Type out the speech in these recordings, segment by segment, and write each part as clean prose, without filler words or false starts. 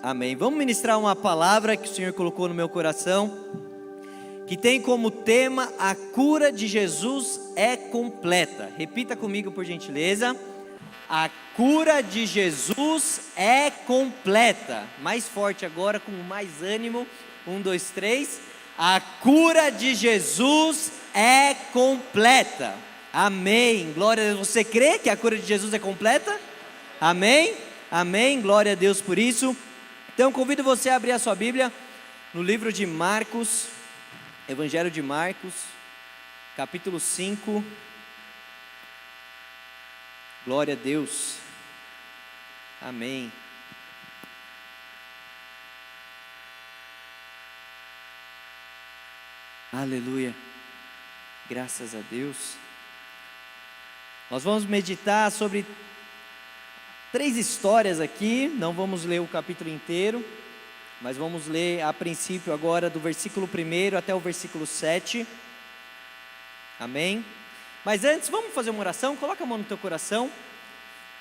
Amém. Vamos ministrar uma palavra que o Senhor colocou no meu coração, que tem como tema: a cura de Jesus é completa. Repita comigo, por gentileza. A cura de Jesus é completa. Mais forte agora, com mais ânimo. 1, 2, 3. A cura de Jesus é completa. Amém. Glória a Deus. Você crê que a cura de Jesus é completa? Amém. Amém. Glória a Deus por isso. Então convido você a abrir a sua Bíblia no livro de Marcos, Evangelho de Marcos, capítulo 5. Glória a Deus. Amém. Aleluia. Graças a Deus. Nós vamos meditar sobre 3 histórias aqui. Não vamos ler o capítulo inteiro, mas vamos ler a princípio agora do versículo 1 até o versículo 7. Amém? Mas antes, vamos fazer uma oração. Coloca a mão no teu coração.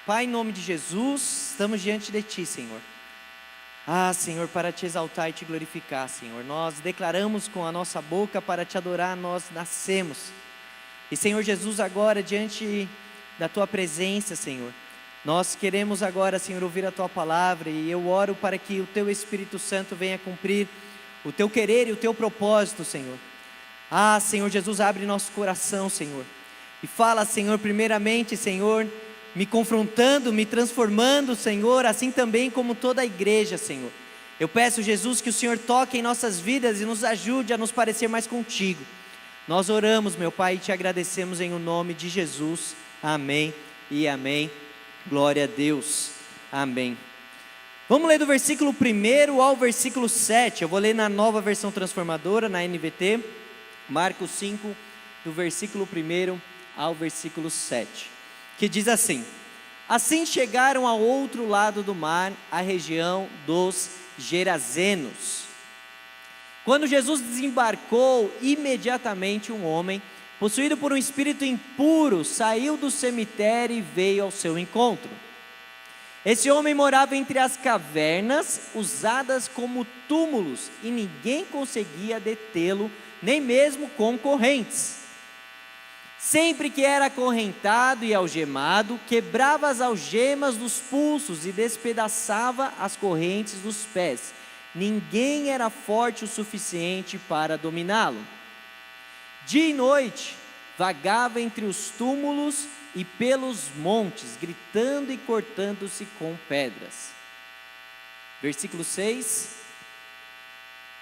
Pai, em nome de Jesus, estamos diante de Ti, Senhor. Senhor, para Te exaltar e Te glorificar, Senhor. Nós declaramos com a nossa boca para Te adorar, nós nascemos. E, Senhor Jesus, agora diante da Tua presença, Senhor, nós queremos agora, Senhor, ouvir a Tua palavra, e eu oro para que o Teu Espírito Santo venha cumprir o Teu querer e o Teu propósito, Senhor. Senhor Jesus, abre nosso coração, Senhor, e fala, Senhor, primeiramente, Senhor, me confrontando, me transformando, Senhor, assim também como toda a igreja, Senhor. Eu peço, Jesus, que o Senhor toque em nossas vidas e nos ajude a nos parecer mais contigo. Nós oramos, meu Pai, e Te agradecemos em o nome de Jesus. Amém e amém. Glória a Deus. Amém. Vamos ler do versículo 1 ao versículo 7. Eu vou ler na Nova Versão Transformadora, na NVT. Marcos 5, do versículo 1 ao versículo 7. Que diz assim: assim chegaram ao outro lado do mar, a região dos Gerazenos. Quando Jesus desembarcou, imediatamente um homem, possuído por um espírito impuro, saiu do cemitério e veio ao seu encontro. Esse homem morava entre as cavernas, usadas como túmulos, e ninguém conseguia detê-lo, nem mesmo com correntes. Sempre que era acorrentado e algemado, quebrava as algemas dos pulsos e despedaçava as correntes dos pés. Ninguém era forte o suficiente para dominá-lo. Dia e noite, vagava entre os túmulos e pelos montes, gritando e cortando-se com pedras. Versículo 6.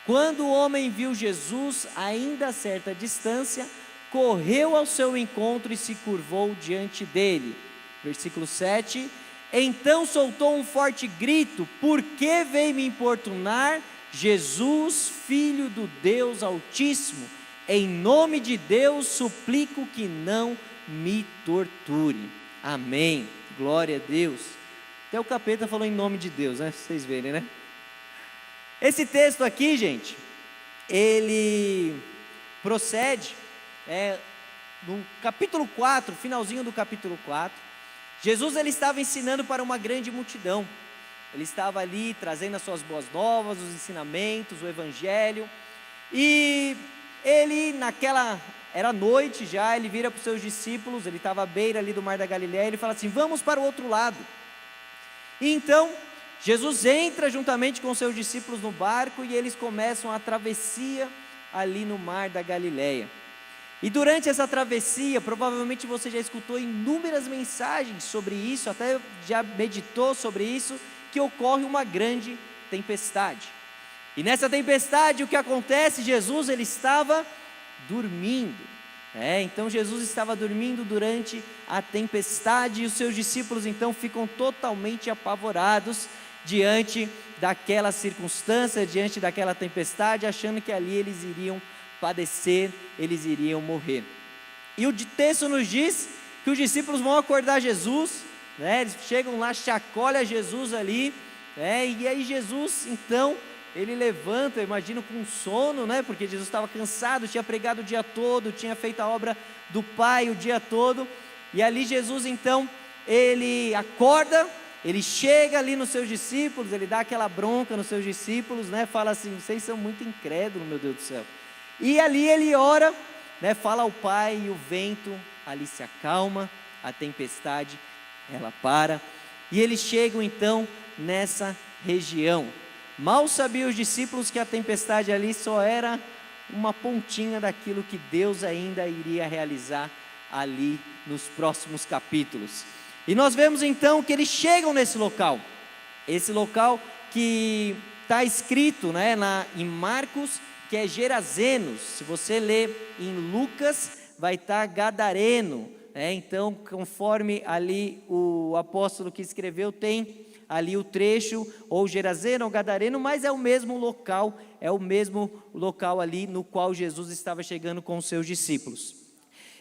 Quando o homem viu Jesus, ainda a certa distância, correu ao seu encontro e se curvou diante dele. Versículo 7. Então soltou um forte grito: por que veio me importunar, Jesus, Filho do Deus Altíssimo? Em nome de Deus suplico que não me torture. Amém. Glória a Deus. Até o capeta falou em nome de Deus, né? Vocês verem, né? Esse texto aqui, gente, ele procede no capítulo 4, finalzinho do capítulo 4. Jesus, ele estava ensinando para uma grande multidão. Ele estava ali trazendo as suas boas novas, os ensinamentos, o evangelho. E ele, era noite já, ele vira para os seus discípulos, ele estava à beira ali do mar da Galileia, ele fala assim: vamos para o outro lado. E então, Jesus entra juntamente com os seus discípulos no barco, e eles começam a travessia ali no mar da Galileia. E durante essa travessia, provavelmente você já escutou inúmeras mensagens sobre isso, até já meditou sobre isso, que ocorre uma grande tempestade. E nessa tempestade, o que acontece? Jesus, ele estava dormindo. Então Jesus estava dormindo durante a tempestade, e os seus discípulos então ficam totalmente apavorados diante daquela circunstância, diante daquela tempestade, achando que ali eles iriam padecer, eles iriam morrer. E o texto nos diz que os discípulos vão acordar Jesus, eles chegam lá, chacoalham Jesus ali, e aí Jesus então, ele levanta, eu imagino com sono, porque Jesus estava cansado, tinha pregado o dia todo, tinha feito a obra do Pai o dia todo, e ali Jesus então, ele acorda, ele chega ali nos seus discípulos, ele dá aquela bronca nos seus discípulos, né? Fala assim: vocês são muito incrédulos, meu Deus do céu. E ali ele ora, né? Fala ao Pai, e o vento ali se acalma, a tempestade ela para, e eles chegam então nessa região. Mal sabiam os discípulos que a tempestade ali só era uma pontinha daquilo que Deus ainda iria realizar ali nos próximos capítulos. E nós vemos então que eles chegam nesse local, esse local que está escrito, né, em Marcos, que é Gerazenos. Se você ler em Lucas, vai estar Gadareno, né? Então, conforme ali o apóstolo que escreveu, tem ali o trecho, ou Gerazeno ou Gadareno, mas é o mesmo local ali no qual Jesus estava chegando com os seus discípulos.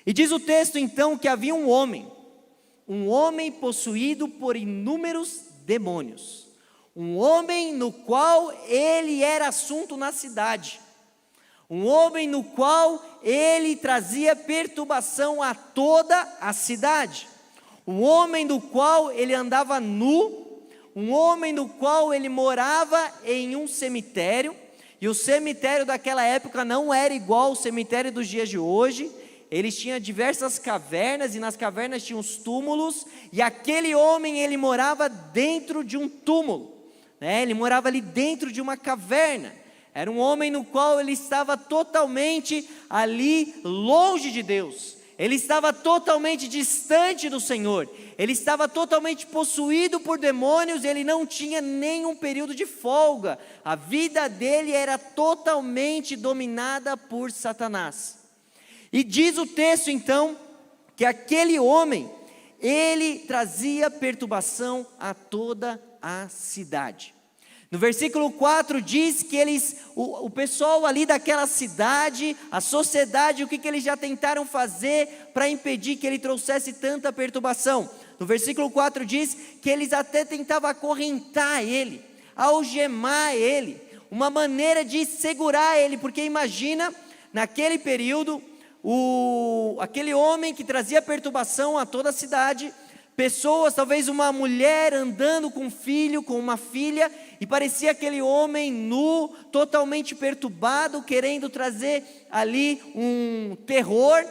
E diz o texto então que havia um homem possuído por inúmeros demônios, um homem no qual ele era assunto na cidade, um homem no qual ele trazia perturbação a toda a cidade, um homem do qual ele andava nu, um homem no qual ele morava em um cemitério, e o cemitério daquela época não era igual ao cemitério dos dias de hoje. Eles tinham diversas cavernas, e nas cavernas tinham os túmulos, e aquele homem, ele morava dentro de um túmulo, né? Ele morava ali dentro de uma caverna. Era um homem no qual ele estava totalmente ali longe de Deus, ele estava totalmente distante do Senhor, ele estava totalmente possuído por demônios, ele não tinha nenhum período de folga, a vida dele era totalmente dominada por Satanás. E diz o texto então, que aquele homem, ele trazia perturbação a toda a cidade. No versículo 4 diz que o pessoal ali daquela cidade, a sociedade, o que eles já tentaram fazer para impedir que ele trouxesse tanta perturbação? No versículo 4 diz que eles até tentavam acorrentar ele, algemar ele, uma maneira de segurar ele, porque imagina, naquele período, aquele homem que trazia perturbação a toda a cidade, pessoas, talvez uma mulher andando com um filho, com uma filha, e parecia aquele homem nu, totalmente perturbado, querendo trazer ali um terror.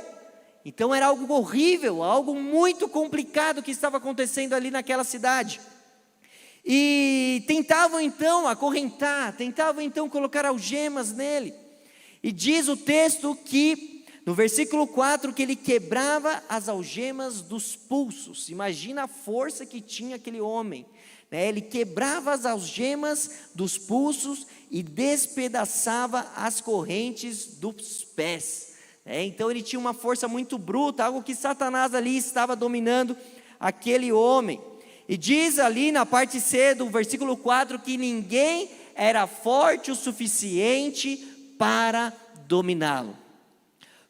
Então era algo horrível, algo muito complicado que estava acontecendo ali naquela cidade. E tentavam então acorrentar, tentavam então colocar algemas nele. E diz o texto que, no versículo 4, que ele quebrava as algemas dos pulsos. Imagina a força que tinha aquele homem, né? Ele quebrava as algemas dos pulsos e despedaçava as correntes dos pés. Então ele tinha uma força muito bruta, algo que Satanás ali estava dominando aquele homem. E diz ali na parte C do versículo 4 que ninguém era forte o suficiente para dominá-lo.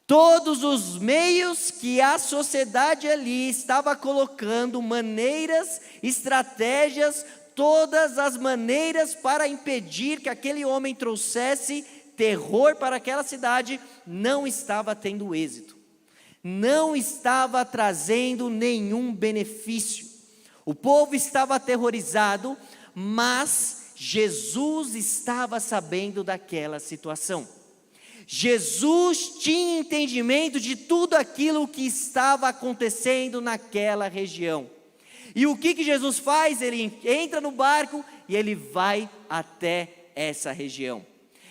Todos os meios que a sociedade ali estava colocando, maneiras, estratégias, todas as maneiras para impedir que aquele homem trouxesse terror para aquela cidade, não estava tendo êxito, não estava trazendo nenhum benefício. O povo estava aterrorizado, mas Jesus estava sabendo daquela situação. Jesus tinha entendimento de tudo aquilo que estava acontecendo naquela região. E o que Jesus faz? Ele entra no barco e ele vai até essa região.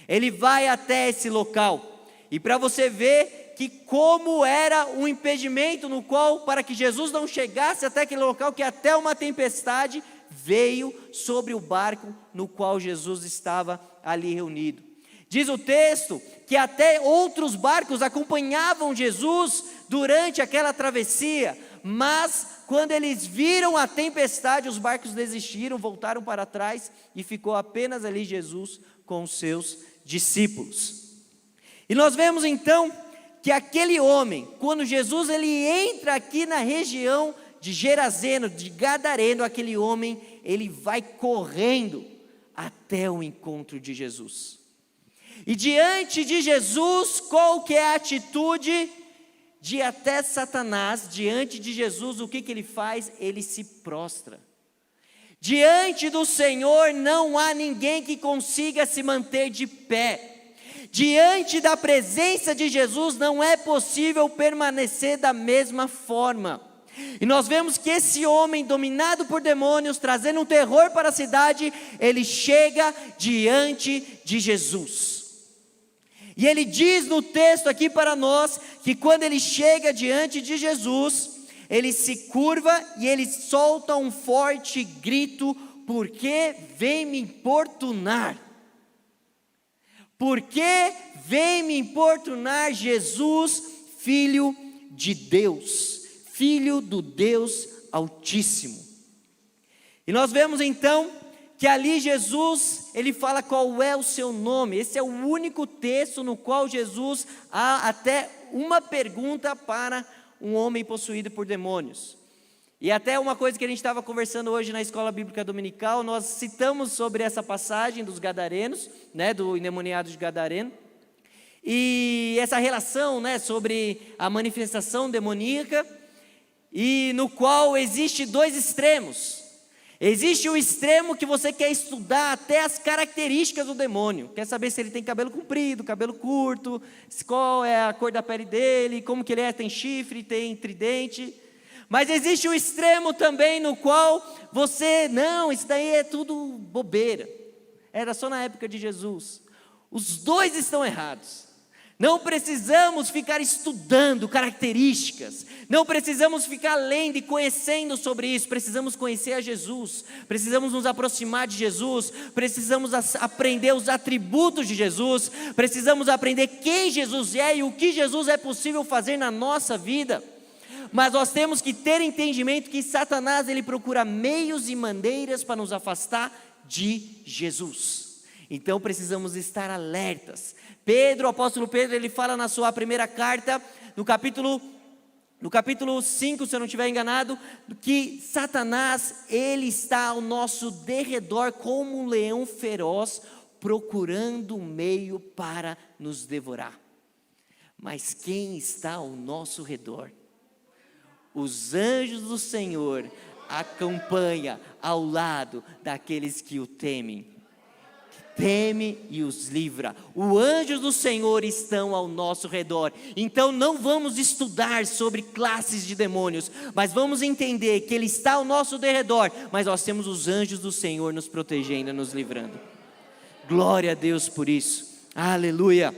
Ele vai até esse local. E para você ver que como era um impedimento no qual, para que Jesus não chegasse até aquele local, que até uma tempestade veio sobre o barco no qual Jesus estava ali reunido. Diz o texto que até outros barcos acompanhavam Jesus durante aquela travessia, mas quando eles viram a tempestade, os barcos desistiram, voltaram para trás e ficou apenas ali Jesus com os seus discípulos. E nós vemos então que aquele homem, quando Jesus ele entra aqui na região de Gerazeno, de Gadareno, aquele homem, ele vai correndo até o encontro de Jesus. E diante de Jesus, qual que é a atitude de até Satanás? Diante de Jesus, o que ele faz? Ele se prostra. Diante do Senhor não há ninguém que consiga se manter de pé. Diante da presença de Jesus não é possível permanecer da mesma forma. E nós vemos que esse homem, dominado por demônios, trazendo um terror para a cidade, ele chega diante de Jesus. E ele diz no texto aqui para nós, que quando ele chega diante de Jesus, ele se curva e ele solta um forte grito: por que vem me importunar? Por que vem me importunar, Jesus, Filho de Deus, Filho do Deus Altíssimo? E nós vemos então que ali Jesus, ele fala qual é o seu nome. Esse é o único texto no qual Jesus há até uma pergunta para um homem possuído por demônios. E até uma coisa que a gente estava conversando hoje na escola bíblica dominical, nós citamos sobre essa passagem dos gadarenos, né, do endemoniado de Gadareno, e essa relação, né, sobre a manifestação demoníaca, e no qual existe dois extremos. Existe o extremo que você quer estudar até as características do demônio, quer saber se ele tem cabelo comprido, cabelo curto, qual é a cor da pele dele, como que ele é, tem chifre, tem tridente. Mas existe o extremo também no qual não, isso daí é tudo bobeira, era só na época de Jesus. Os dois estão errados. Não precisamos ficar estudando características, não precisamos ficar lendo e conhecendo sobre isso, precisamos conhecer a Jesus, precisamos nos aproximar de Jesus, precisamos aprender os atributos de Jesus, precisamos aprender quem Jesus é e o que Jesus é possível fazer na nossa vida. Mas nós temos que ter entendimento que Satanás, ele procura meios e maneiras para nos afastar de Jesus. Então precisamos estar alertas. O apóstolo Pedro, ele fala na sua primeira carta, no capítulo 5, se eu não estiver enganado, que Satanás, ele está ao nosso derredor como um leão feroz, procurando um meio para nos devorar. Mas quem está ao nosso redor? Os anjos do Senhor acompanham ao lado daqueles que o temem. Teme e os livra. Os anjos do Senhor estão ao nosso redor. Então não vamos estudar sobre classes de demônios, mas vamos entender que Ele está ao nosso derredor, mas nós temos os anjos do Senhor nos protegendo e nos livrando. Glória a Deus por isso. Aleluia.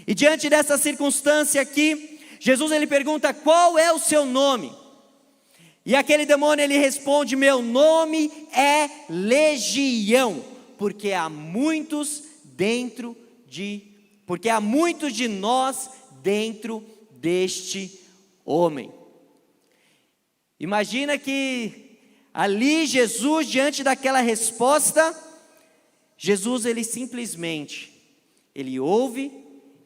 E diante dessa circunstância aqui, Jesus, ele pergunta: qual é o seu nome? E aquele demônio, ele responde: meu nome é Legião, porque há muitos de nós dentro deste homem. Imagina que ali Jesus, diante daquela resposta, Jesus, ele simplesmente, ele ouve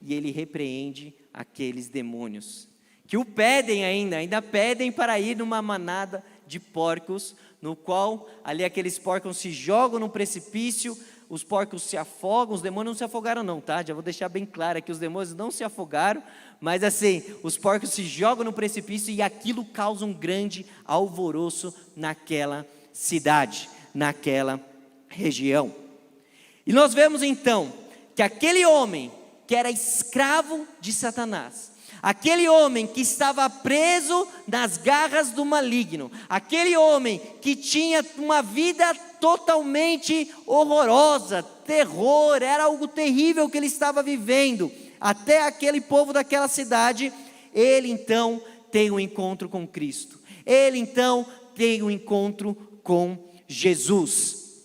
e ele repreende aqueles demônios, que o pedem ainda pedem para ir numa manada de porcos, no qual ali aqueles porcos se jogam no precipício, os porcos se afogam. Os demônios não se afogaram não, tá? Já vou deixar bem claro aqui, os demônios não se afogaram, mas assim, os porcos se jogam no precipício e aquilo causa um grande alvoroço naquela cidade, naquela região. E nós vemos então, que aquele homem que era escravo de Satanás, aquele homem que estava preso nas garras do maligno, aquele homem que tinha uma vida totalmente horrorosa, terror, era algo terrível que ele estava vivendo, até aquele povo daquela cidade, ele então tem um encontro com Cristo, ele então tem um encontro com Jesus.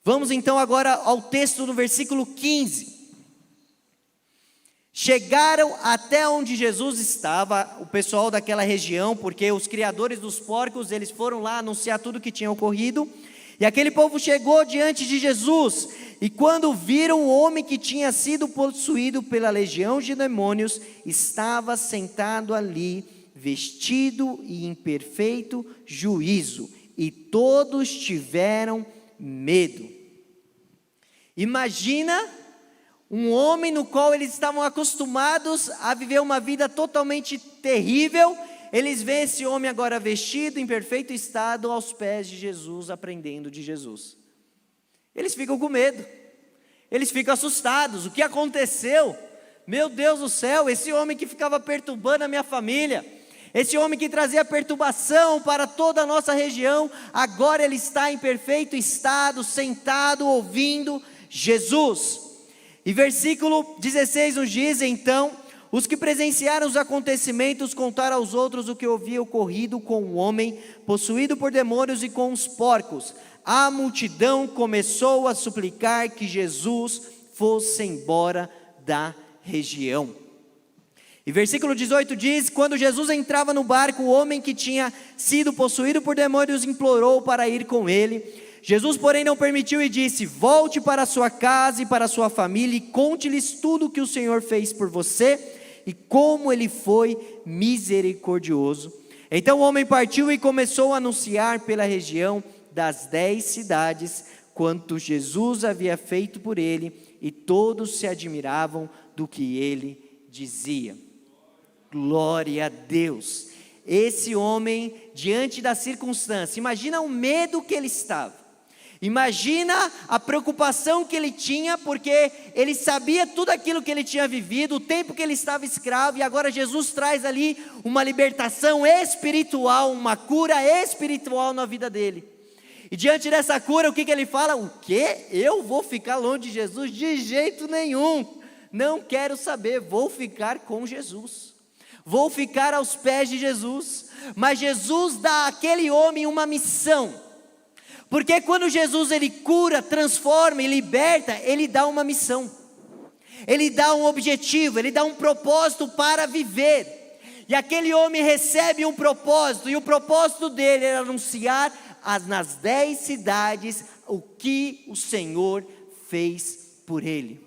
Vamos então agora ao texto do versículo 15. Chegaram até onde Jesus estava, o pessoal daquela região, porque os criadores dos porcos, eles foram lá anunciar tudo o que tinha ocorrido, e aquele povo chegou diante de Jesus, e quando viram o homem que tinha sido possuído pela legião de demônios, estava sentado ali, vestido e em perfeito juízo, e todos tiveram medo. Imagina um homem no qual eles estavam acostumados a viver uma vida totalmente terrível, eles veem esse homem agora vestido em perfeito estado aos pés de Jesus, aprendendo de Jesus. Eles ficam com medo, eles ficam assustados. O que aconteceu? Meu Deus do céu, esse homem que ficava perturbando a minha família, esse homem que trazia perturbação para toda a nossa região, agora ele está em perfeito estado, sentado, ouvindo Jesus. E versículo 16 nos diz: então, os que presenciaram os acontecimentos contaram aos outros o que havia ocorrido com o homem, possuído por demônios e com os porcos. A multidão começou a suplicar que Jesus fosse embora da região. E versículo 18 diz: quando Jesus entrava no barco, o homem que tinha sido possuído por demônios implorou para ir com ele. Jesus, porém, não permitiu e disse: volte para a sua casa e para a sua família e conte-lhes tudo o que o Senhor fez por você e como ele foi misericordioso. Então o homem partiu e começou a anunciar pela região das 10 cidades quanto Jesus havia feito por ele, e todos se admiravam do que ele dizia. Glória a Deus. Esse homem, diante da circunstância, imagina o medo que ele estava, imagina a preocupação que ele tinha, porque ele sabia tudo aquilo que ele tinha vivido, o tempo que ele estava escravo, e agora Jesus traz ali uma libertação espiritual, uma cura espiritual na vida dele. E diante dessa cura, o que ele fala? O quê? Eu vou ficar longe de Jesus? De jeito nenhum, não quero saber, vou ficar com Jesus, vou ficar aos pés de Jesus. Mas Jesus dá àquele homem uma missão, porque quando Jesus ele cura, transforma e liberta, ele dá uma missão, ele dá um objetivo, ele dá um propósito para viver. E aquele homem recebe um propósito, e o propósito dele era anunciar nas 10 cidades o que o Senhor fez por ele,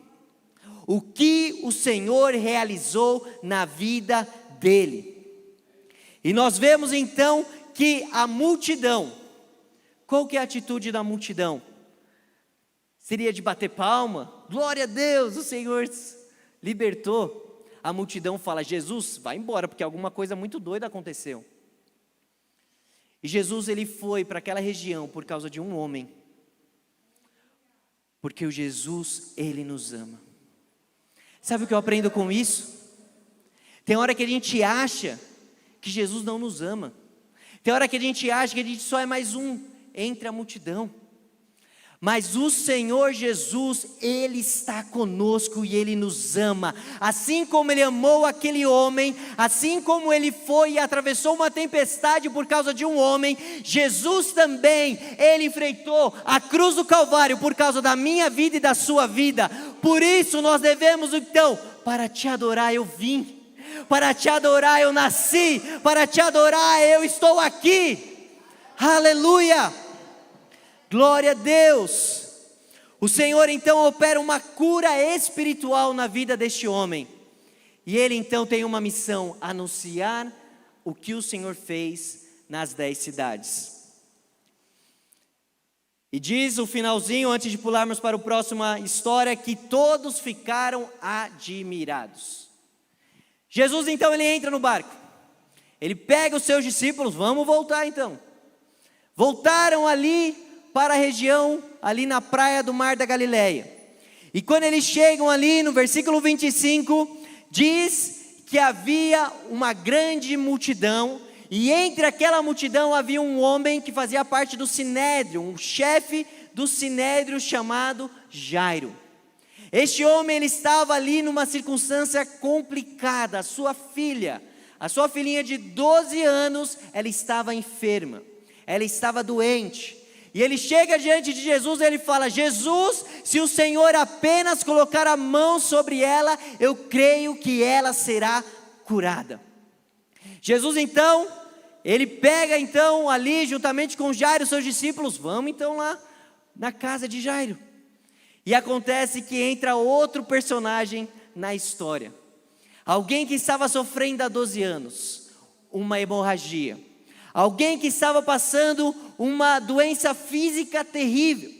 o que o Senhor realizou na vida dele. E nós vemos então que a multidão, qual que é a atitude da multidão? Seria de bater palma? Glória a Deus, o Senhor libertou. A multidão fala: Jesus, vai embora, porque alguma coisa muito doida aconteceu. E Jesus ele foi para aquela região por causa de um homem, porque o Jesus, ele nos ama. Sabe o que eu aprendo com isso? Tem hora que a gente acha que Jesus não nos ama, tem hora que a gente acha que a gente só é mais um entre a multidão, mas o Senhor Jesus, ele está conosco e ele nos ama, assim como ele amou aquele homem, assim como ele foi e atravessou uma tempestade por causa de um homem, Jesus também, ele enfrentou a cruz do Calvário por causa da minha vida e da sua vida. Por isso nós devemos então, para te adorar eu vim, para te adorar eu nasci, para te adorar eu estou aqui. Aleluia, glória a Deus. O Senhor então opera uma cura espiritual na vida deste homem, e ele então tem uma missão: anunciar o que o Senhor fez nas 10 cidades. E diz o finalzinho, antes de pularmos para a próxima história, que todos ficaram admirados. Jesus então ele entra no barco, ele pega os seus discípulos, vamos voltar então. Voltaram ali para a região, ali na praia do Mar da Galileia. E quando eles chegam ali no versículo 25, diz que havia uma grande multidão, e entre aquela multidão havia um homem que fazia parte do Sinédrio, um chefe do Sinédrio chamado Jairo. Este homem ele estava ali numa circunstância complicada. A sua filhinha de 12 anos, ela estava enferma, ela estava doente. E ele chega diante de Jesus e ele fala: Jesus, se o Senhor apenas colocar a mão sobre ela, eu creio que ela será curada. Jesus então, ele pega então ali juntamente com Jairo, seus discípulos, vamos então lá na casa de Jairo. E acontece que entra outro personagem na história, alguém que estava sofrendo há 12 anos, uma hemorragia, alguém que estava passando uma doença física terrível,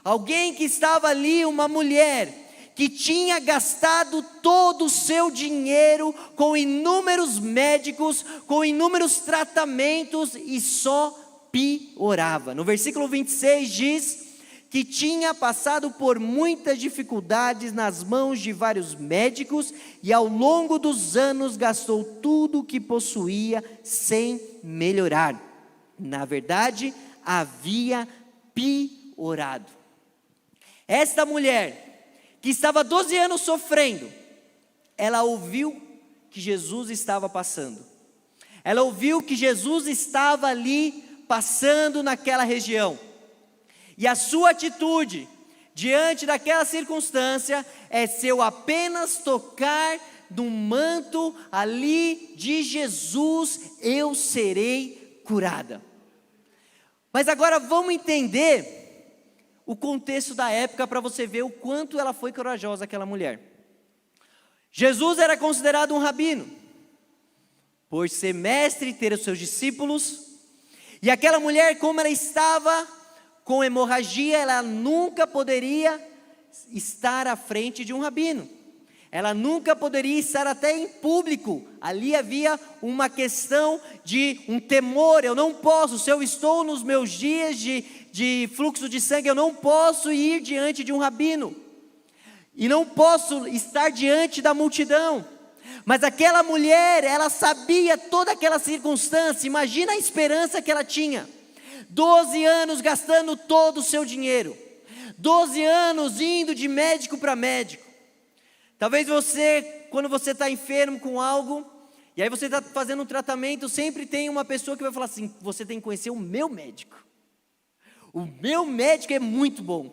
alguém que estava ali, uma mulher, que tinha gastado todo o seu dinheiro com inúmeros médicos, com inúmeros tratamentos e só piorava. No versículo 26 diz que tinha passado por muitas dificuldades nas mãos de vários médicos e ao longo dos anos gastou tudo o que possuía sem melhorar. Na verdade, havia piorado. Esta mulher, que estava 12 anos sofrendo, ela ouviu que Jesus estava passando. Ela ouviu que Jesus estava ali passando naquela região. E a sua atitude diante daquela circunstância é: se eu apenas tocar no manto ali de Jesus, eu serei curada. Mas agora vamos entender o contexto da época para você ver o quanto ela foi corajosa, aquela mulher. Jesus era considerado um rabino, por ser mestre e ter os seus discípulos. E aquela mulher, como ela estava com hemorragia, ela nunca poderia estar à frente de um rabino. Ela nunca poderia estar até em público. Ali havia uma questão de um temor: eu não posso, se eu estou nos meus dias de fluxo de sangue, eu não posso ir diante de um rabino, e não posso estar diante da multidão. Mas aquela mulher, ela sabia toda aquela circunstância. Imagina a esperança que ela tinha. 12 anos gastando todo o seu dinheiro, 12 anos indo de médico para médico. Talvez você, quando você está enfermo com algo, e aí você está fazendo um tratamento, sempre tem uma pessoa que vai falar assim: você tem que conhecer o meu médico. O meu médico é muito bom.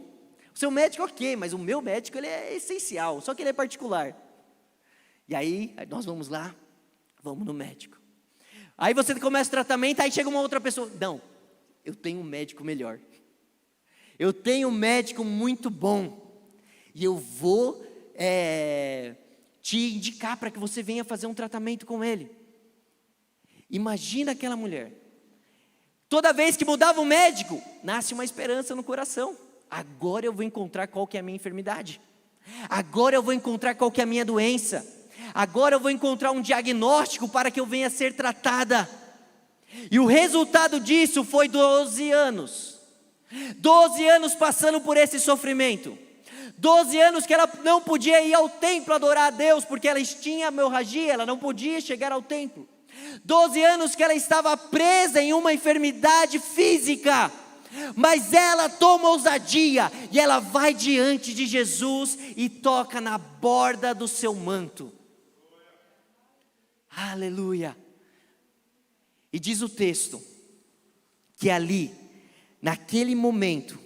O seu médico ok, mas o meu médico ele é essencial, só que ele é particular. E aí nós vamos lá, vamos no médico. Aí você começa o tratamento, aí chega uma outra pessoa: não, eu tenho um médico melhor. Eu tenho um médico muito bom. E eu vou te indicar para que você venha fazer um tratamento com ele. Imagina aquela mulher. Toda vez que mudava o médico, nasce uma esperança no coração. Agora eu vou encontrar qual que é a minha enfermidade. Agora eu vou encontrar qual que é a minha doença. Agora eu vou encontrar um diagnóstico para que eu venha ser tratada. E o resultado disso foi 12 anos. 12 anos passando por esse sofrimento. 12 anos que ela não podia ir ao templo adorar a Deus, porque ela tinha hemorragia, ela não podia chegar ao templo. 12 anos que ela estava presa em uma enfermidade física, mas ela toma ousadia, e ela vai diante de Jesus e toca na borda do seu manto. Aleluia. E diz o texto, que ali, naquele momento,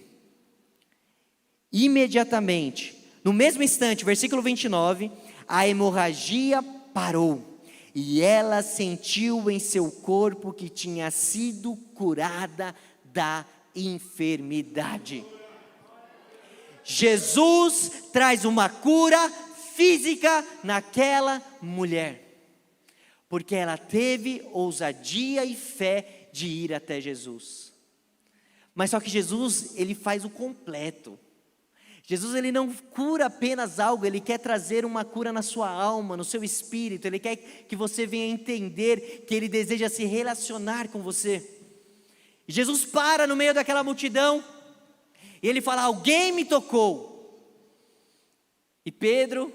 imediatamente, no mesmo instante, versículo 29, a hemorragia parou. E ela sentiu em seu corpo que tinha sido curada da enfermidade. Jesus traz uma cura física naquela mulher, porque ela teve ousadia e fé de ir até Jesus. Mas só que Jesus, ele faz o completo. Jesus, ele não cura apenas algo, ele quer trazer uma cura na sua alma, no seu espírito. Ele quer que você venha entender que ele deseja se relacionar com você. E Jesus para no meio daquela multidão, e ele fala: alguém me tocou. E Pedro,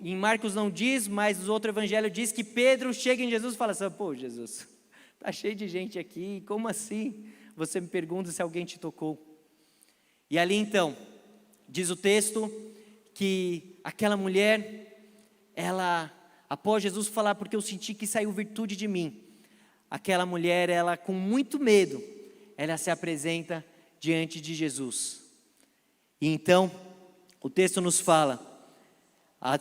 em Marcos não diz, mas no outro evangelho diz que Pedro chega em Jesus e fala assim: pô, Jesus, está cheio de gente aqui, como assim? Você me pergunta se alguém te tocou. E ali então, diz o texto que aquela mulher, ela, após Jesus falar: porque eu senti que saiu virtude de mim, aquela mulher, ela com muito medo, ela se apresenta diante de Jesus. E então, o texto nos fala: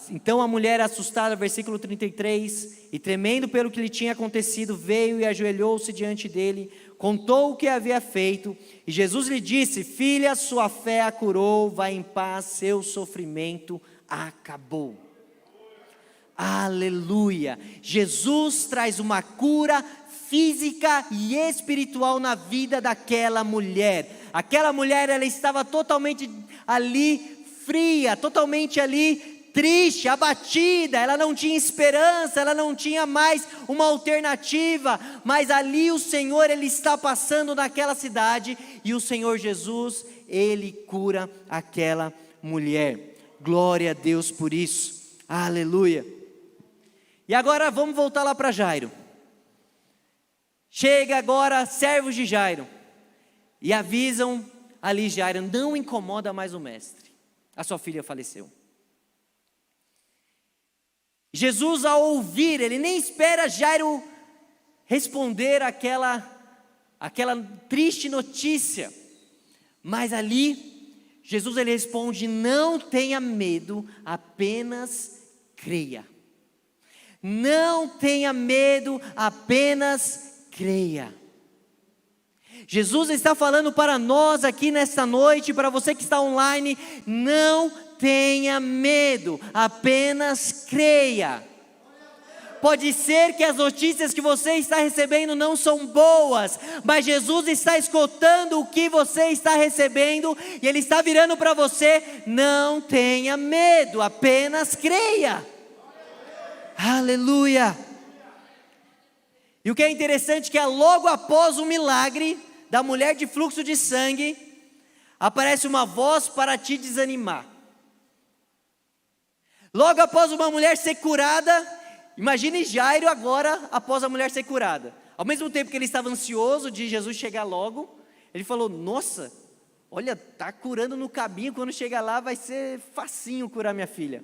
então a mulher assustada, versículo 33, e tremendo pelo que lhe tinha acontecido, veio e ajoelhou-se diante dele, contou o que havia feito, e Jesus lhe disse: filha, sua fé a curou, vai em paz, seu sofrimento acabou. Aleluia. Jesus traz uma cura física e espiritual na vida daquela mulher. Aquela mulher, ela estava totalmente ali fria, totalmente ali triste, abatida, ela não tinha esperança, ela não tinha mais uma alternativa, mas ali o Senhor, Ele está passando naquela cidade, e o Senhor Jesus, Ele cura aquela mulher. Glória a Deus por isso, aleluia. E agora vamos voltar lá para Jairo. Chega agora servos de Jairo, e avisam ali Jairo: não incomoda mais o mestre, a sua filha faleceu. Jesus, ao ouvir, ele nem espera Jairo responder aquela triste notícia, mas ali Jesus, ele responde: não tenha medo, apenas creia. Não tenha medo, apenas creia. Jesus está falando para nós aqui nesta noite, para você que está online: não tenha medo, apenas creia. Pode ser que as notícias que você está recebendo não são boas, mas Jesus está escutando o que você está recebendo, e Ele está virando para você: não tenha medo, apenas creia. Aleluia. E o que é interessante é que logo após o milagre da mulher de fluxo de sangue, aparece uma voz para te desanimar. Logo após uma mulher ser curada, imagine Jairo agora após a mulher ser curada. Ao mesmo tempo que ele estava ansioso de Jesus chegar logo, ele falou: nossa, olha, está curando no caminho, quando chegar lá vai ser facinho curar minha filha.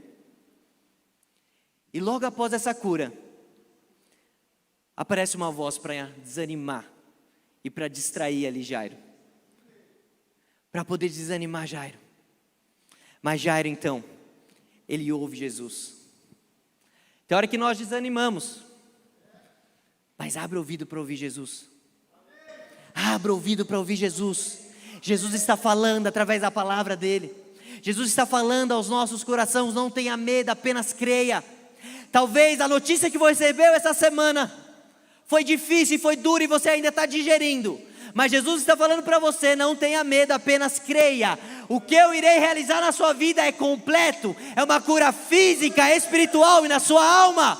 E logo após essa cura, aparece uma voz para desanimar e para distrair ali Jairo, para poder desanimar Jairo. Mas Jairo então, ele ouve Jesus. Tem hora que nós desanimamos, mas abre o ouvido para ouvir Jesus. Abra o ouvido para ouvir Jesus. Jesus está falando através da palavra dele. Jesus está falando aos nossos corações: não tenha medo, apenas creia. Talvez a notícia que você recebeu essa semana foi difícil, foi dura e você ainda está digerindo, mas Jesus está falando para você: não tenha medo, apenas creia. O que eu irei realizar na sua vida é completo, é uma cura física, espiritual e na sua alma.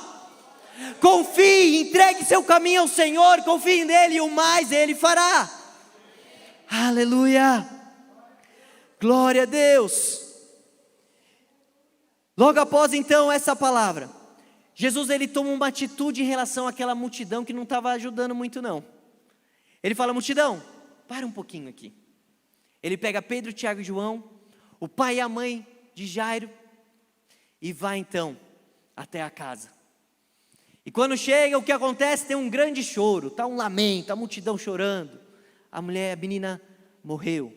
Confie, entregue seu caminho ao Senhor, confie nele e o mais Ele fará. Aleluia, glória a Deus. Logo após então essa palavra, Jesus, ele toma uma atitude em relação àquela multidão que não estava ajudando muito não. Ele fala: multidão, para um pouquinho aqui. Ele pega Pedro, Tiago e João, o pai e a mãe de Jairo, e vai então até a casa. E quando chega, o que acontece? Tem um grande choro, está um lamento, a multidão chorando. A menina morreu.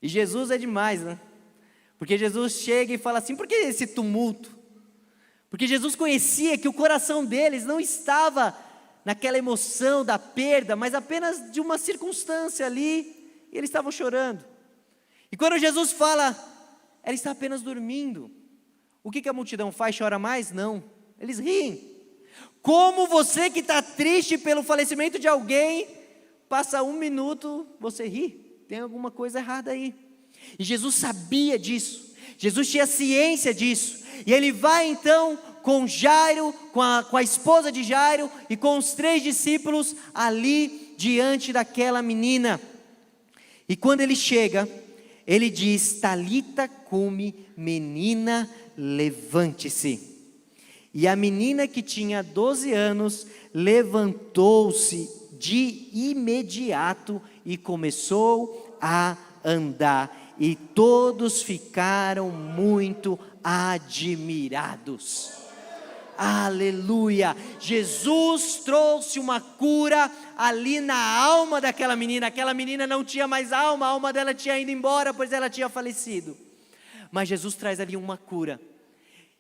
E Jesus é demais, né? Porque Jesus chega e fala assim: por que esse tumulto? Porque Jesus conhecia que o coração deles não estava naquela emoção da perda, mas apenas de uma circunstância ali, e eles estavam chorando. E quando Jesus fala: ela está apenas dormindo, o que a multidão faz? Chora mais? Não, eles riem. Como você que está triste pelo falecimento de alguém, passa um minuto, você ri, tem alguma coisa errada aí. E Jesus sabia disso, Jesus tinha ciência disso, e ele vai então com Jairo, com a esposa de Jairo e com os 3 discípulos ali diante daquela menina. E quando ele chega, ele diz: Talita cumi, menina, levante-se. E a menina, que tinha 12 anos, levantou-se de imediato e começou a andar, e todos ficaram muito admirados. Aleluia! Jesus trouxe uma cura ali na alma daquela menina. Aquela menina não tinha mais alma, a alma dela tinha ido embora, pois ela tinha falecido. Mas Jesus traz ali uma cura.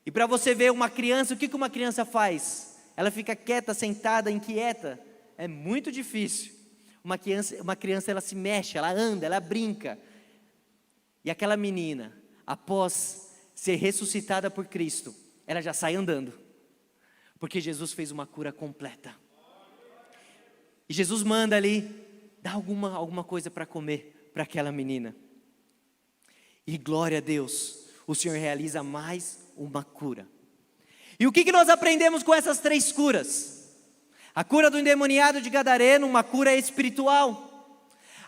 E para você ver uma criança, o que uma criança faz? Ela fica quieta, sentada, inquieta? É muito difícil. Uma criança ela se mexe, ela anda, ela brinca. E aquela menina, após ser ressuscitada por Cristo, ela já sai andando, porque Jesus fez uma cura completa. E Jesus manda ali, dá alguma coisa para comer para aquela menina. E glória a Deus, o Senhor realiza mais uma cura. E o que nós aprendemos com essas 3 curas? A cura do endemoniado de Gadareno, uma cura espiritual.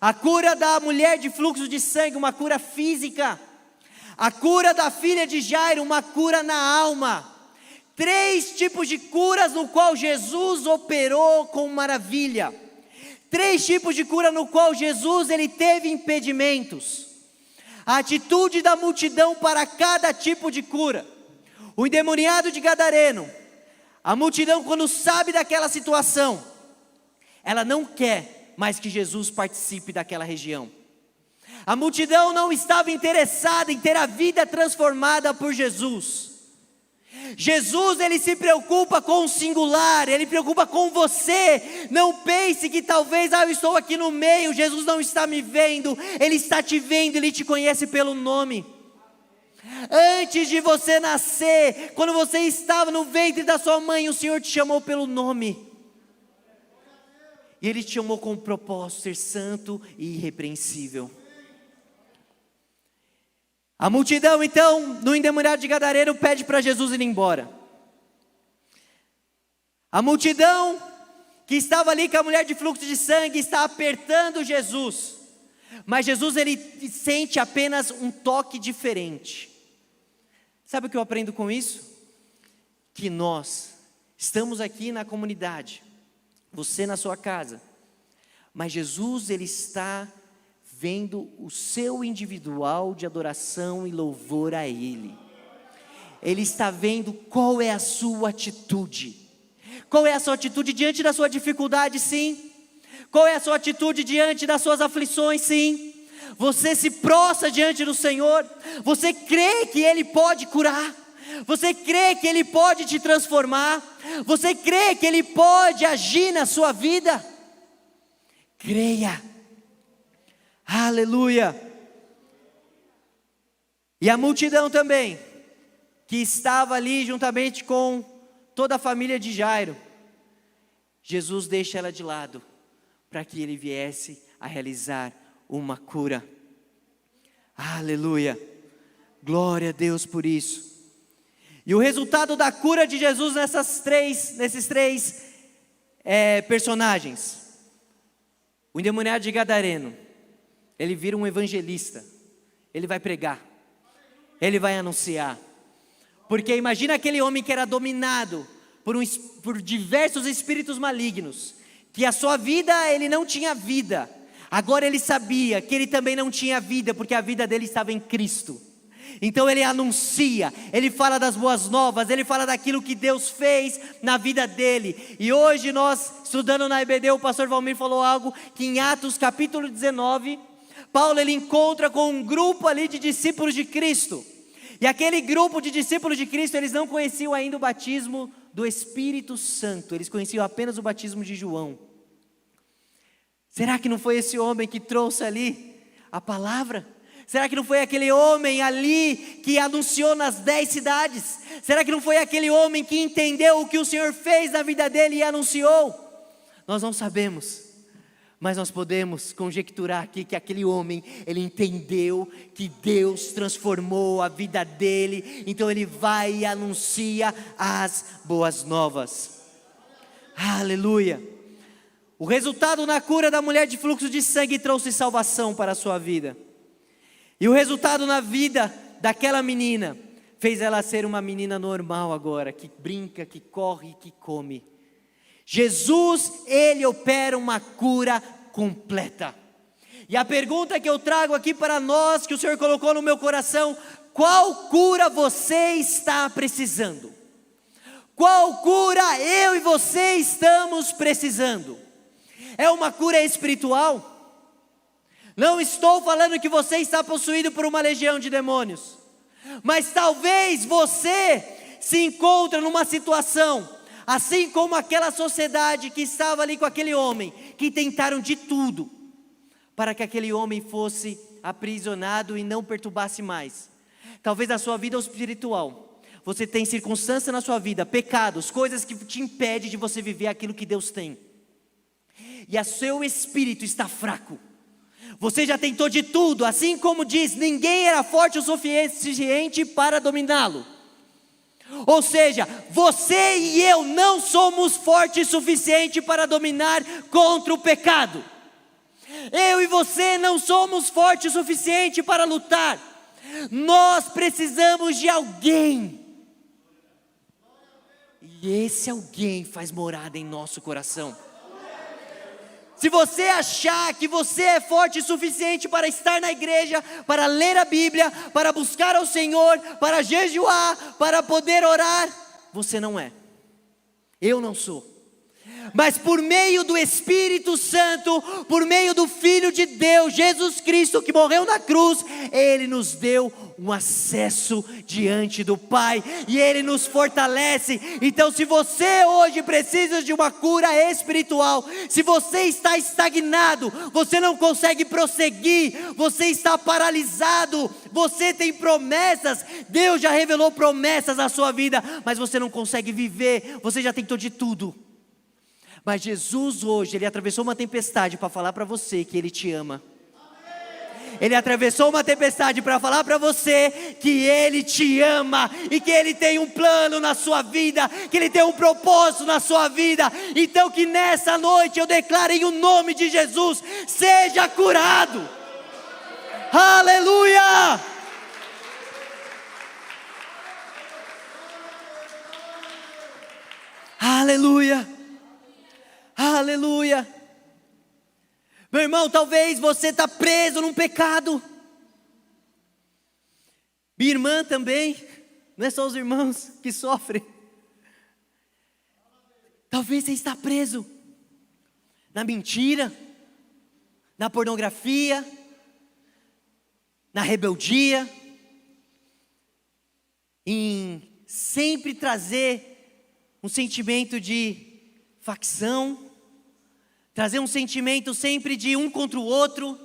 A cura da mulher de fluxo de sangue, uma cura física. A cura da filha de Jairo, uma cura na alma. 3 tipos de curas no qual Jesus operou com maravilha. 3 tipos de cura no qual Jesus ele teve impedimentos. A atitude da multidão para cada tipo de cura. O endemoniado de Gadareno, a multidão quando sabe daquela situação, ela não quer mais que Jesus participe daquela região. A multidão não estava interessada em ter a vida transformada por Jesus. Jesus ele se preocupa com o singular, ele preocupa com você. Não pense que talvez eu estou aqui no meio, Jesus não está me vendo. Ele está te vendo, ele te conhece pelo nome. Antes de você nascer, quando você estava no ventre da sua mãe, o Senhor te chamou pelo nome. E Ele te chamou com o propósito de ser santo e irrepreensível. A multidão então, no endemoniado de Gadareno, pede para Jesus ir embora. A multidão que estava ali com a mulher de fluxo de sangue está apertando Jesus. Mas Jesus ele sente apenas um toque diferente. Sabe o que eu aprendo com isso? Que nós estamos aqui na comunidade, você na sua casa, mas Jesus ele está vendo o seu individual de adoração e louvor a Ele. Ele está vendo qual é a sua atitude. Qual é a sua atitude diante da sua dificuldade? Sim. Qual é a sua atitude diante das suas aflições? Sim. Você se prostra diante do Senhor? Você crê que Ele pode curar? Você crê que Ele pode te transformar? Você crê que Ele pode agir na sua vida? Creia. Aleluia. E a multidão também, que estava ali juntamente com toda a família de Jairo, Jesus deixa ela de lado, para que ele viesse a realizar uma cura. Aleluia. Glória a Deus por isso. E o resultado da cura de Jesus nesses três personagens. O endemoniado de Gadareno, ele vira um evangelista. Ele vai pregar. Ele vai anunciar. Porque imagina aquele homem que era dominado por diversos espíritos malignos, que a sua vida, ele não tinha vida. Agora ele sabia que ele também não tinha vida, porque a vida dele estava em Cristo. Então ele anuncia, ele fala das boas novas, ele fala daquilo que Deus fez na vida dele. E hoje nós, estudando na EBD, o pastor Valmir falou algo que em Atos capítulo 19, Paulo ele encontra com um grupo ali de discípulos de Cristo. E aquele grupo de discípulos de Cristo, eles não conheciam ainda o batismo do Espírito Santo, eles conheciam apenas o batismo de João. Será que não foi esse homem que trouxe ali a palavra? Será que não foi aquele homem ali que anunciou nas 10 cidades? Será que não foi aquele homem que entendeu o que o Senhor fez na vida dele e anunciou? Nós não sabemos, mas nós podemos conjecturar aqui que aquele homem, ele entendeu que Deus transformou a vida dele, então ele vai e anuncia as boas novas. Aleluia. O resultado na cura da mulher de fluxo de sangue trouxe salvação para a sua vida. E o resultado na vida daquela menina fez ela ser uma menina normal agora, que brinca, que corre, que come. Jesus, ele opera uma cura completa. E a pergunta que eu trago aqui para nós, que o Senhor colocou no meu coração: qual cura você está precisando? Qual cura eu e você estamos precisando? É uma cura espiritual? Não estou falando que você está possuído por uma legião de demônios, mas talvez você se encontre numa situação, assim como aquela sociedade que estava ali com aquele homem, que tentaram de tudo, para que aquele homem fosse aprisionado e não perturbasse mais. Talvez a sua vida espiritual, você tem circunstâncias na sua vida, pecados, coisas que te impedem de você viver aquilo que Deus tem. E o seu espírito está fraco. Você já tentou de tudo, assim como diz, ninguém era forte o suficiente para dominá-lo. Ou seja, você e eu não somos fortes o suficiente para dominar contra o pecado. Eu e você não somos fortes o suficiente para lutar. Nós precisamos de alguém. E esse alguém faz morada em nosso coração. Se você achar que você é forte o suficiente para estar na igreja, para ler a Bíblia, para buscar ao Senhor, para jejuar, para poder orar, você não é. Eu não sou. Mas por meio do Espírito Santo, por meio do Filho de Deus, Jesus Cristo, que morreu na cruz, Ele nos deu um acesso diante do Pai, e Ele nos fortalece. Então, se você hoje precisa de uma cura espiritual, se você está estagnado, você não consegue prosseguir, você está paralisado, você tem promessas, Deus já revelou promessas na sua vida, mas você não consegue viver, você já tentou de tudo. Mas Jesus hoje, Ele atravessou uma tempestade para falar para você que Ele te ama. Ele atravessou uma tempestade para falar para você que Ele te ama e que Ele tem um plano na sua vida, que Ele tem um propósito na sua vida. Então que nessa noite eu declaro em o nome de Jesus, seja curado. Aleluia! Aleluia! Aleluia! Meu irmão, talvez você está preso num pecado. Minha irmã também, não é só os irmãos que sofrem. Talvez você está preso na mentira, na pornografia, na rebeldia, em sempre trazer um sentimento de facção, trazer um sentimento sempre de um contra o outro,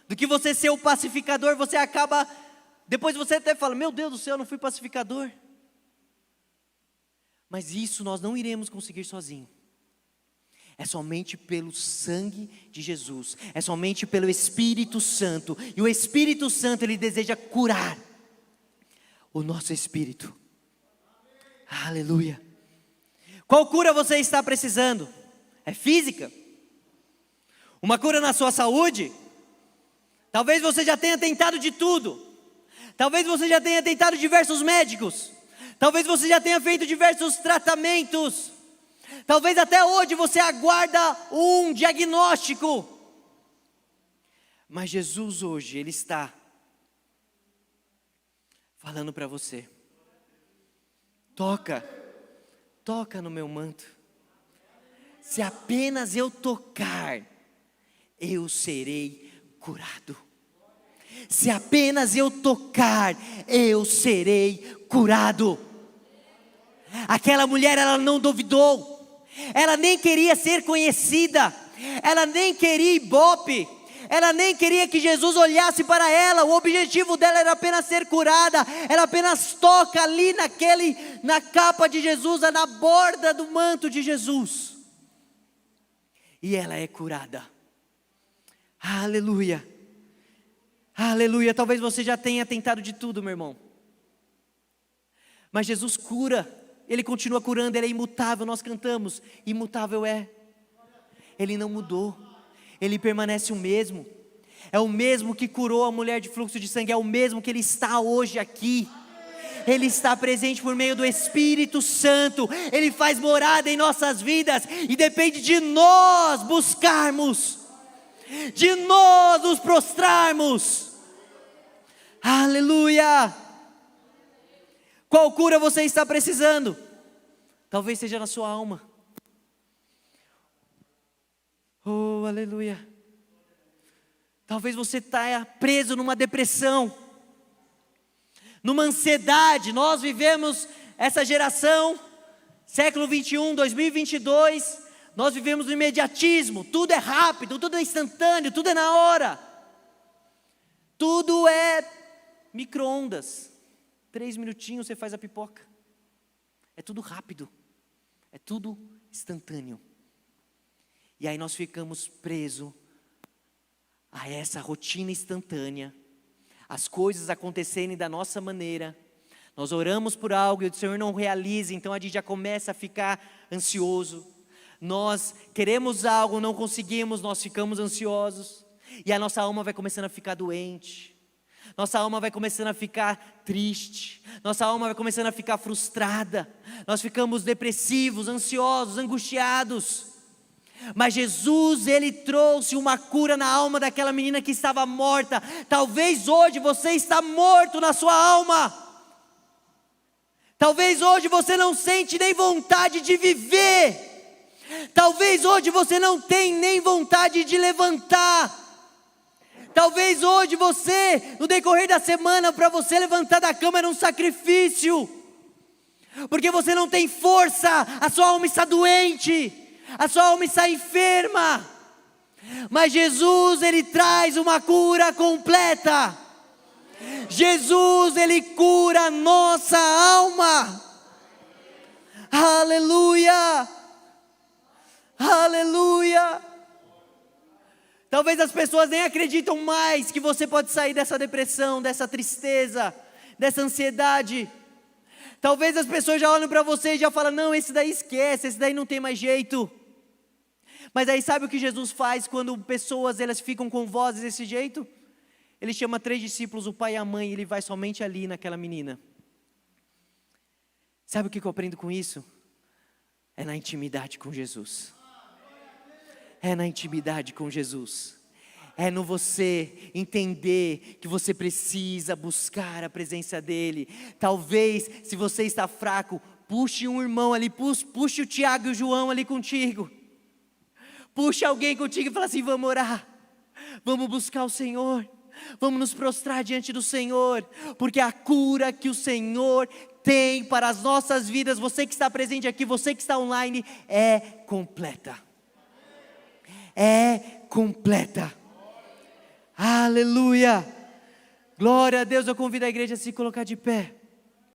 do que você ser o pacificador, você acaba, depois você até fala, meu Deus do céu, eu não fui pacificador. Mas isso nós não iremos conseguir sozinho. É somente pelo sangue de Jesus, é somente pelo Espírito Santo, e o Espírito Santo, Ele deseja curar o nosso espírito. Aleluia. Qual cura você está precisando? É física? Uma cura na sua saúde? Talvez você já tenha tentado de tudo. Talvez você já tenha tentado diversos médicos. Talvez você já tenha feito diversos tratamentos. Talvez até hoje você aguarda um diagnóstico. Mas Jesus hoje, Ele está falando para você. Toca no meu manto. Se apenas eu tocar, eu serei curado. Se apenas eu tocar, eu serei curado. Aquela mulher, ela não duvidou. Ela nem queria ser conhecida. Ela nem queria ibope. Ela nem queria que Jesus olhasse para ela. O objetivo dela era apenas ser curada. Ela apenas toca ali na capa de Jesus, na borda do manto de Jesus. E ela é curada. Aleluia. Aleluia. Talvez você já tenha tentado de tudo, meu irmão. Mas Jesus cura. Ele continua curando, Ele é imutável. Nós cantamos, imutável é. Ele não mudou. Ele permanece o mesmo. É o mesmo que curou a mulher de fluxo de sangue. É o mesmo que Ele está hoje aqui. Ele está presente por meio do Espírito Santo. Ele faz morada em nossas vidas. E depende de nós buscarmos, de nós nos prostrarmos. Aleluia. Qual cura você está precisando? Talvez seja na sua alma. Oh, aleluia. Talvez você está preso numa depressão, numa ansiedade. Nós vivemos essa geração, século 21, 2022, nós vivemos no imediatismo. Tudo é rápido, tudo é instantâneo, tudo é na hora. Tudo é micro-ondas. 3 minutinhos você faz a pipoca. É tudo rápido, é tudo instantâneo. E aí nós ficamos presos a essa rotina instantânea, as coisas acontecerem da nossa maneira. Nós oramos por algo e o Senhor não realiza, então a gente já começa a ficar ansioso. Nós queremos algo, não conseguimos, nós ficamos ansiosos. E a nossa alma vai começando a ficar doente. Nossa alma vai começando a ficar triste. Nossa alma vai começando a ficar frustrada. Nós ficamos depressivos, ansiosos, angustiados. Mas Jesus, Ele trouxe uma cura na alma daquela menina que estava morta. Talvez hoje você está morto na sua alma. Talvez hoje você não sente nem vontade de viver. Talvez hoje você não tem nem vontade de levantar. Talvez hoje você, no decorrer da semana, para você levantar da cama era um sacrifício. Porque você não tem força, a sua alma está doente, a sua alma está enferma. Mas Jesus, Ele traz uma cura completa. Jesus, Ele cura a nossa alma. Aleluia, aleluia. Talvez as pessoas nem acreditam mais que você pode sair dessa depressão, dessa tristeza, dessa ansiedade. Talvez as pessoas já olham para você e já falam, não, esse daí esquece, esse daí não tem mais jeito. Mas aí sabe o que Jesus faz quando pessoas elas ficam com vozes desse jeito? Ele chama 3 discípulos, o pai e a mãe, e ele vai somente ali naquela menina. Sabe o que eu aprendo com isso? É na intimidade com Jesus. É na intimidade com Jesus. É no você entender que você precisa buscar a presença dEle. Talvez, se você está fraco, puxe um irmão ali, puxe o Tiago e o João ali contigo. Puxe alguém contigo e fala assim, vamos orar. Vamos buscar o Senhor. Vamos nos prostrar diante do Senhor, porque a cura que o Senhor tem para as nossas vidas, você que está presente aqui, você que está online, é completa. É completa. Aleluia. Glória a Deus. Eu convido a igreja a se colocar de pé.